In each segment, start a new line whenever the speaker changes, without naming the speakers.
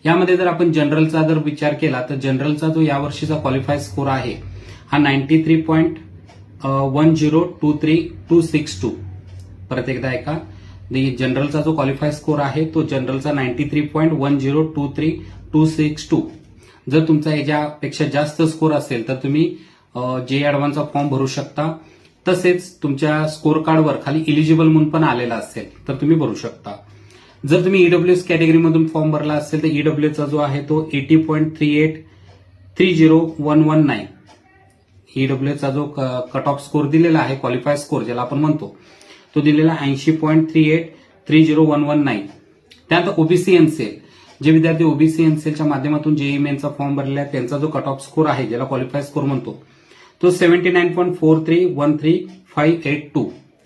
यामध्ये जर आपण जनरलचा जर विचार केला तर जनरलचा जो यावर्षीचा क्वालिफाय स्कोर आहे हा 93.102326 परत एकदा ऐका. जनरलचा जो क्वालिफाय स्कोर आहे तो जनरलचा 93.102326 जर तुमचा याच्यापेक्षा जास्त स्कोर असेल तर तुम्ही जे ऍडव्हान्सचा फॉर्म भरू शकता. तसेच तुमच्या स्कोर कार्डवर खाली इलिजिबल म्हणून पण आलेला असेल तर तुम्ही भरू शकता. जर तुम्ही ईडब्ल्यूएस कॅटेगरीमधून फॉर्म भरला असेल तर ईडब्ल्यूएसचा जो आहे तो 80.3830,119 ईडब्ल्यूएसचा जो कट ऑफ स्कोर दिलेला आहे क्वालिफाय स्कोर ज्याला आपण म्हणतो तो दिलेला 80.3830,119. त्यानंतर ओबीसी एनसीएल जे विद्यार्थी ओबीसी एनसीएलच्या माध्यमातून जेईई मेनचा फॉर्म भरलेला आहे त्यांचा जो कट ऑफ स्कोर आहे ज्याला क्वालिफाय स्कोर म्हणतो तो 79.43131582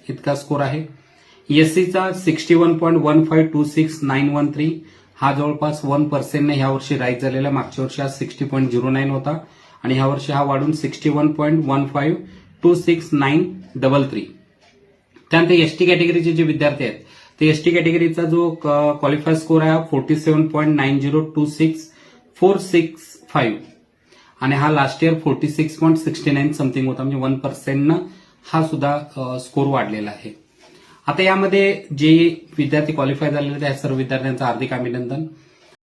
इतका स्कोर आहे. एससीचा 61.1526,913 हा जवळपास 1% ह्या वर्षी राईज झालेला. मागच्या वर्षी हा 60.09 होता आणि ह्या वर्षी हा वाढून 61.1526,933. त्यानंतर एसटी कॅटेगरीचे जे विद्यार्थी आहेत ते एसटी कॅटेगरीचा जो क्वालिफाय स्कोर आहे 47.9026,465 आणि हा लास्ट इयर 46.69 समथिंग होता, म्हणजे 1% हा सुद्धा स्कोर वाढलेला आहे. आता यामध्ये जे विद्यार्थी क्वालिफाय झालेले त्या सर्व विद्यार्थ्यांचं हार्दिक अभिनंदन.